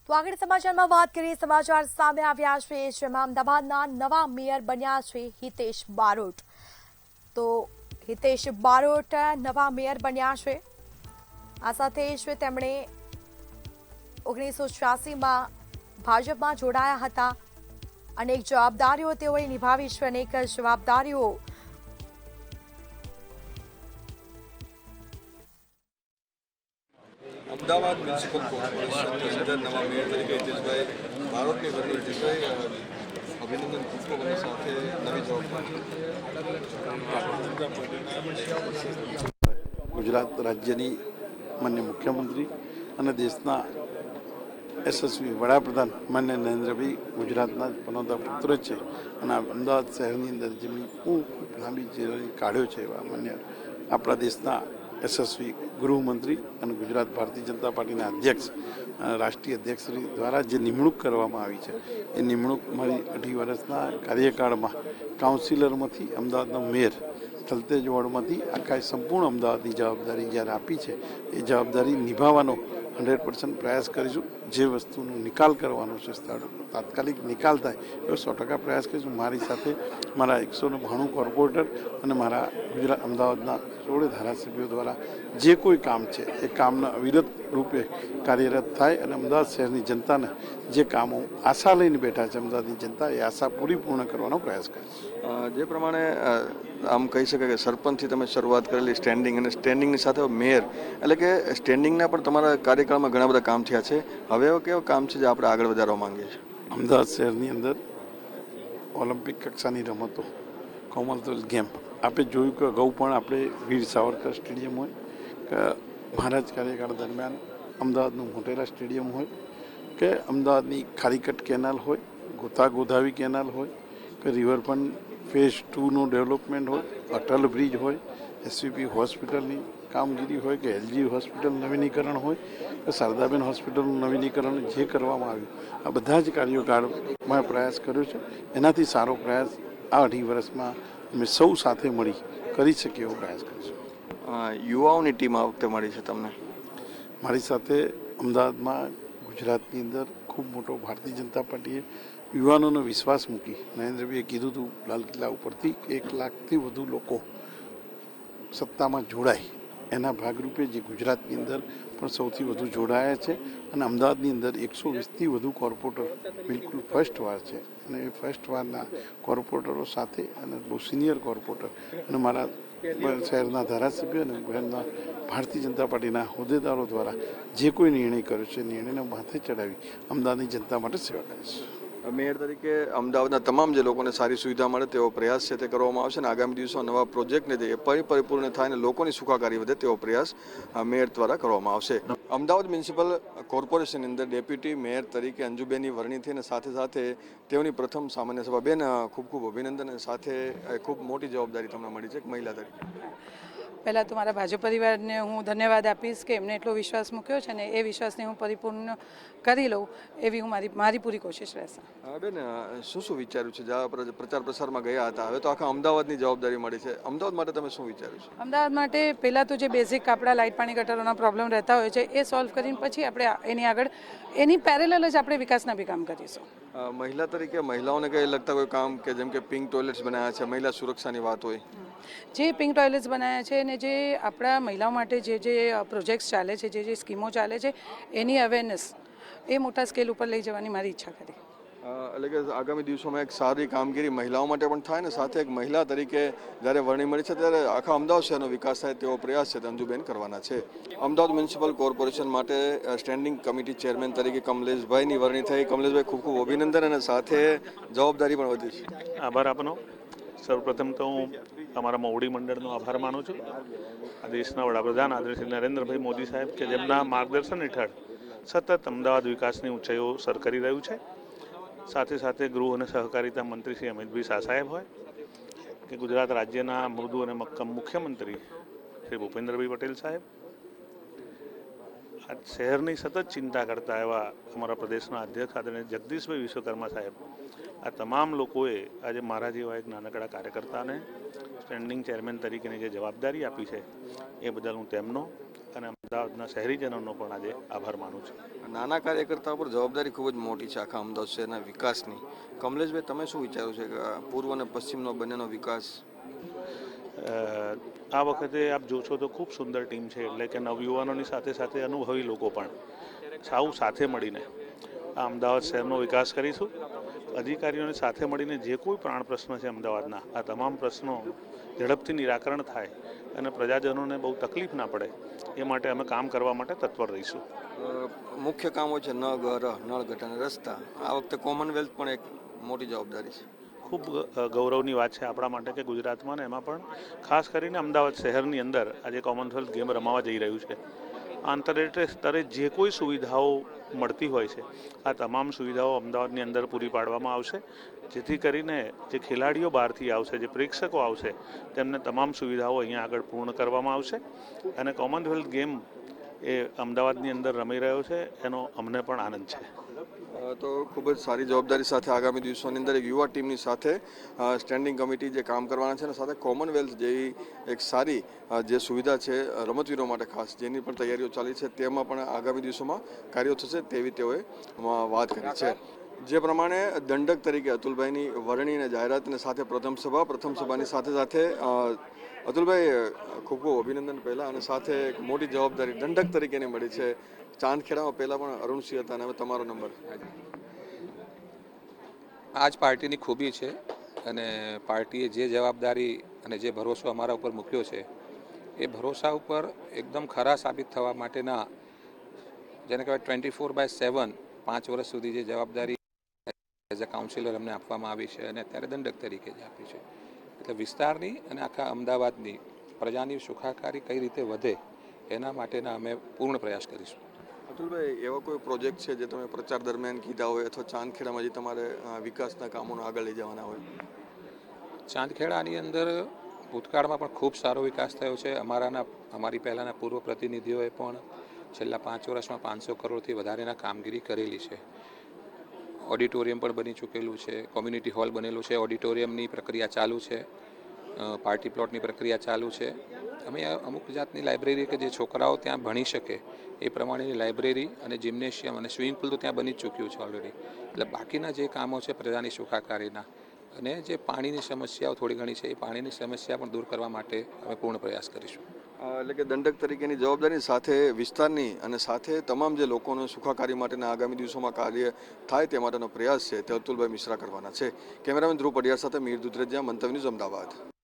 તો આગળ સમાચારમાં વાત કરીએ. સમાચાર સામે આવ્યા છે જેમાં અમદાવાદના નવા મેયર બન્યા છે હિતેશ બારોટ. તો હિતેશ બારોટ નવા મેયર બન્યા છે. આ સાથે જ તેમણે 1986માં ભાજપમાં જોડાયા હતા. અનેક જવાબદારીઓ તેઓએ નિભાવી છે. અનેક જવાબદારીઓ અમદાવાદ મ્યુનિસિપલ કોર્પોરેશનની અંદર નવા મેયર તરીકે હિતેશભાઈ બારોટની વરણી. હિતેશભાઈ અભિનંદન ખૂબ અને સાથે નવી જવાબદારી. ગુજરાત રાજ્યની માન્ય મુખ્યમંત્રી અને દેશના યશસ્વી વડાપ્રધાન માન્ય નરેન્દ્રભાઈ ગુજરાતના પનોતા પુત્ર છે અને અમદાવાદ શહેરની અંદર જેમની ખૂબ લાંબી જીવન કાઢ્યો છે એવા માન્ય આપણા દેશના યશસ્વી ગૃહમંત્રી અને ગુજરાત ભારતીય જનતા પાર્ટીના અધ્યક્ષ રાષ્ટ્રીય અધ્યક્ષશ્રી દ્વારા જે નિમણૂક કરવામાં આવી છે એ નિમણૂક મારી 2.5 વર્ષના કાર્યકાળમાં કાઉન્સિલરમાંથી અમદાવાદના મેયર થલતેજ વોર્ડમાંથી આખા સંપૂર્ણ અમદાવાદની જવાબદારી જ્યારે આપી છે એ જવાબદારી નિભાવવાનો 100% પ્રયાસ કરીશું. જે વસ્તુનો નિકાલ કરવાનો છે સ્થળ તાત્કાલિક નિકાલ થાય એવો 100% પ્રયાસ કરીશું. મારી સાથે મારા 192 કોર્પોરેટર અને મારા ગુજરાત અમદાવાદના 16 ધારાસભ્યો દ્વારા જે કોઈ કામ છે એ કામના અવિરત રૂપે કાર્યરત થાય અને અમદાવાદ શહેરની જનતાને જે કામો આશા લઈને બેઠા છે અમદાવાદની જનતા એ આશા પૂર્ણ કરવાનો પ્રયાસ કરીશું. જે પ્રમાણે આમ કહી શકાય કે સરપંચથી તમે શરૂઆત કરેલી સ્ટેન્ડિંગ અને સ્ટેન્ડિંગની સાથે મેયર એટલે કે સ્ટેન્ડિંગના પણ તમારા કાર્યકાળમાં ઘણા બધા કામ થયા છે. હવે એવા કેવા કામ છે જે આપણે આગળ વધારવા માંગીએ છીએ? અમદાવાદ શહેરની અંદર ઓલિમ્પિક કક્ષાની રમતો કોમનવેલ્થ ગેમ આપણે જોયું કે અગાઉ પણ આપણે વીર સાવરકર સ્ટેડિયમ હોય કે મહારાજ કાર્યકાળ દરમિયાન અમદાવાદનું મોટેરા સ્ટેડિયમ હોય કે અમદાવાદની ખારીકટ કેનાલ હોય, ગોતાગોધાવી કેનાલ હોય કે રિવરફ્રન્ટ ફેઝ 2નું ડેવલપમેન્ટ હોય, અટલ બ્રિજ હોય, એસવીપી હોસ્પિટલની કામગીરી હોય કે એલજી હોસ્પિટલ નવીનીકરણ હોય કે શારદાબેન હોસ્પિટલનું નવીનીકરણ જે કરવામાં આવ્યું આ બધા જ કાર્યકાળમાં પ્રયાસ કર્યો છે. એનાથી સારો પ્રયાસ આ 2.5 વર્ષમાં અમે સૌ સાથે મળી કરી શકીએ એવો પ્રયાસ કરીશું. યુવાઓની ટીમ આ વખતે મળી છે તમને? મારી સાથે અમદાવાદમાં ગુજરાતની અંદર ખૂબ મોટો ભારતીય જનતા પાર્ટીએ યુવાનોનો વિશ્વાસ મૂકી નરેન્દ્રભાઈએ કીધું હતું લાલ કિલ્લા ઉપરથી 1 લાખથી વધુ લોકો સત્તામાં જોડાય એના ભાગરૂપે જે ગુજરાતની અંદર પણ સૌથી વધુ જોડાયા છે અને અમદાવાદની અંદર 120થી વધુ કોર્પોરેટર બિલકુલ ફર્સ્ટ વાર છે અને એ ફર્સ્ટ વારના કોર્પોરેટરો સાથે અને બહુ સિનિયર કોર્પોરેટર અને મારા શહેરના ધારાસભ્ય અને શહેરના ભારતીય જનતા પાર્ટીના હોદ્દેદારો દ્વારા જે કોઈ નિર્ણય કર્યો છે નિર્ણયને માથે ચડાવી અમદાવાદની જનતા માટે સેવા કરીશ. મેયર તરીકે અમદાવાદના તમામ જે લોકોને સારી સુવિધા મળે તેવો પ્રયાસ છે તે કરવામાં આવશે અને આગામી દિવસો નવા પ્રોજેક્ટને જે પરિપૂર્ણ થાય અને લોકોની સુખાકારી વધે તેવો પ્રયાસ મેયર દ્વારા કરવામાં આવશે. અમદાવાદ મ્યુનિસિપલ કોર્પોરેશનની અંદર ડેપ્યુટી મેયર તરીકે અંજુબેનની વરણી થઈ અને સાથે સાથે તેઓની પ્રથમ સામાન્ય સભા. બેન, ખૂબ ખૂબ અભિનંદન અને સાથે ખૂબ મોટી જવાબદારી તમને મળી છે એક મહિલા તરીકે. પહેલાં તો મારા ભાજપ પરિવારને હું ધન્યવાદ આપીશ કે એમને એટલો વિશ્વાસ મૂક્યો છે ને એ વિશ્વાસને હું પરિપૂર્ણ કરી લઉં એવી હું મારી પૂરી કોશિશ રહેશે. બેન, શું વિચાર્યું છે? જ્યાં પ્રચાર પ્રસારમાં ગયા હતા હવે તો આખા અમદાવાદની જવાબદારી મળી છે. અમદાવાદ માટે તમે શું વિચાર્યું છે? અમદાવાદ માટે પહેલાં તો જે બેઝિક આપણા લાઇટ પાણી ગટરોના પ્રોબ્લેમ રહેતા હોય છે એ સોલ્વ કરીને પછી આપણે એની પેરેલલ જ આપણે વિકાસના બી કામ કરીશું. મહિલા તરીકે મહિલાઓને કંઈ લગતા કોઈ કામ કે જેમ કે પિંક ટોયલેટ્સ બનાવ્યા છે, મહિલા સુરક્ષાની વાત હોય, જે પિંક ટોયલેટ્સ બનાવ્યા છે અને જે આપણા મહિલાઓ માટે જે પ્રોજેક્ટ્સ ચાલે છે, જે સ્કીમો ચાલે છે એની અવેરનેસ એ મોટા સ્કેલ ઉપર લઈ જવાની મારી ઈચ્છા કરી. એટલે કે આગામી દિવસોમાં એક સારી કામગીરી મહિલાઓ માટે પણ થાય ને સાથે એક મહિલા તરીકે જ્યારે વરણી મળી છે ત્યારે આખા અમદાવાદ શહેરનો વિકાસ થાય તેવો પ્રયાસ છે અંજુબેન કરવાના છે. અમદાવાદ મ્યુનિસિપલ કોર્પોરેશન માટે સ્ટેન્ડિંગ કમિટી ચેરમેન તરીકે કમલેશભાઈની વરણી થઈ. કમલેશભાઈ, ખૂબ ખૂબ અભિનંદન અને સાથે જવાબદારી પણ વધી છે. આભાર આપનો. સૌપ્રથમ તો હું અમારા મોવડી મંડળનો આભાર માનું છું. આ દેશના વડાપ્રધાન આદરણીય નરેન્દ્રભાઈ મોદી સાહેબ કે જેમના માર્ગદર્શન હેઠળ સતત અમદાવાદ વિકાસની ઊંચાઈઓ સર કરી રહ્યું છે. સાથે સાથે ગૃહ અને સહકારિતા મંત્રી શ્રી અમિતભાઈ શાહ સાહેબ હોય કે ગુજરાત રાજ્યના મૃદુ અને મક્કમ મુખ્યમંત્રી શ્રી ભૂપેન્દ્રભાઈ પટેલ સાહેબ, આ શહેરની સતત ચિંતા કરતા એવા અમારા પ્રદેશના અધ્યક્ષ આદરણીય જગદીશભાઈ વિશ્વકર્મા સાહેબ, આ તમામ લોકોએ આજે મારા જેવા એક નાનકડા કાર્યકર્તાને સ્ટેન્ડિંગ ચેરમેન તરીકેની જે જવાબદારી આપી છે એ બદલ હું તેમનો અને અમદાવાદના શહેરીજનોનો પણ આજે આભાર માનું છું. નાના કાર્યકર્તાઓ પર જવાબદારી ખૂબ જ મોટી છે આખા અમદાવાદ શહેરના વિકાસની. કમલેશભાઈ, તમે શું વિચારો છો કે પૂર્વ અને પશ્ચિમનો બંનેનો વિકાસ? આ વખતે આપ જોશો તો ખૂબ સુંદર ટીમ છે, એટલે કે નવયુવાનોની સાથે સાથે અનુભવી લોકો પણ સૌ સાથે મળીને આ અમદાવાદ શહેરનો વિકાસ કરીશું. અધિકારીઓને સાથે મળીને જે કોઈ પ્રાણ પ્રશ્ન છે અમદાવાદના, આ તમામ પ્રશ્નો ઝડપથી નિરાકરણ થાય અને પ્રજાજનોને બહુ તકલીફ ના પડે એ માટે અમે કામ કરવા માટે તત્પર રહીશું. મુખ્ય કામો છે નળ, ગટર અને રસ્તા. આ વખતે કોમનવેલ્થ પણ એક મોટી જવાબદારી છે. ખૂબ ગૌરવની વાત છે આપણા માટે કે ગુજરાતમાં ને એમાં પણ ખાસ કરીને અમદાવાદ શહેરની અંદર આજે કોમનવેલ્થ ગેમ રમાવા જઈ રહ્યું છે. આંતરરાષ્ટ્રીય સ્તરે જે કોઈ સુવિધાઓ મળતી હોય છે, આ તમામ સુવિધાઓ અમદાવાદની અંદર પૂરી પાડવામાં આવશે, જેથી કરીને જે ખેલાડીઓ બહારથી આવશે, જે પ્રેક્ષકો આવશે, તેમને તમામ સુવિધાઓ અહીંયા આગળ પૂર્ણ કરવામાં આવશે. અને કોમનવેલ્થ ગેમ એ અમદાવાદની અંદર રમી રહ્યો છે, એનો અમને પણ આનંદ છે. તો ખૂબ જ સારી જવાબદારી સાથે આગામી દિવસોની અંદર એક યુવા ટીમની સાથે સ્ટેન્ડિંગ કમિટી જે કામ કરવાના છે અને સાથે કોમનવેલ્થ જેવી એક સારી જે સુવિધા છે રમતવીરો માટે ખાસ, જેની પણ તૈયારીઓ ચાલી છે, તેમાં પણ આગામી દિવસોમાં કાર્યો થશે તેવી તેઓએ વાત કરી છે. જે પ્રમાણે દંડક તરીકે અતુલભાઈની વરણી અને જાહેરાતની સાથે પ્રથમ સભાની સાથે સાથે અતુલભાઈ, ખૂબ ખૂબ અભિનંદન પહેલાં, અને સાથે એક મોટી જવાબદારી દંડક તરીકેની મળી છે. ચાંદખેડામાં પહેલાં પણ અરુણસિંહ હતા અને હવે તમારો નંબર. આ જ પાર્ટીની ખૂબી છે અને પાર્ટીએ જે જવાબદારી અને જે ભરોસો અમારા ઉપર મૂક્યો છે એ ભરોસા ઉપર એકદમ ખરા સાબિત થવા માટેના, જેને કહેવાય 24/7 5 વર્ષ સુધી જે જવાબદારી એઝ અ કાઉન્સિલર અમને આપવામાં આવી છે અને અત્યારે દંડક તરીકે જ આપી છે. એટલે વિસ્તારની અને આખા અમદાવાદની પ્રજાની સુખાકારી કઈ રીતે વધે એના માટેના અમે પૂર્ણ પ્રયાસ કરીશું. અતુલભાઈ, એવા કોઈ પ્રોજેક્ટ છે જે તમે પ્રચાર દરમિયાન કીધા હોય અથવા ચાંદખેડામાં જે તમારે વિકાસના કામોને આગળ લઈ જવાના હોય? ચાંદખેડાની અંદર ભૂતકાળમાં પણ ખૂબ સારો વિકાસ થયો છે. અમારી પહેલાંના પૂર્વ પ્રતિનિધિઓએ પણ છેલ્લા 5 વર્ષમાં 500 કરોડથી વધારેના કામગીરી કરેલી છે. ઓડિટોરિયમ પણ બની ચૂકેલું છે, કોમ્યુનિટી હોલ બનેલું છે, ઓડિટોરિયમની પ્રક્રિયા ચાલુ છે, પાર્ટી પ્લોટની પ્રક્રિયા ચાલુ છે. અમે અમુક જાતની લાઇબ્રેરી કે જે છોકરાઓ ત્યાં ભણી શકે એ પ્રમાણેની લાઇબ્રેરી અને જિમ્નેશિયમ અને સ્વિમિંગ પુલ તો ત્યાં બની જ ચૂક્યું છે ઓલરેડી. એટલે બાકીના જે કામો છે પ્રજાની સુખાકારીના અને જે પાણીની સમસ્યાઓ થોડી ઘણી છે એ પાણીની સમસ્યા પણ દૂર કરવા માટે અમે પૂર્ણ પ્રયાસ કરીશું. એટલે કે દંડક તરીકેની જવાબદારી સાથે વિસ્તારની અને સાથે તમામ જે લોકોનો સુખાકારી માટેના આગામી દિવસોમાં કાર્ય થાય તે માટેનો પ્રયાસ છે તે અતુલભાઈ મિશ્રા કરવાના છે. કેમેરામેન ધ્રુવ પડિયાર સાથે મીર દુધરેજિયા, મંતવ્ય ન્યૂઝ, અમદાવાદ.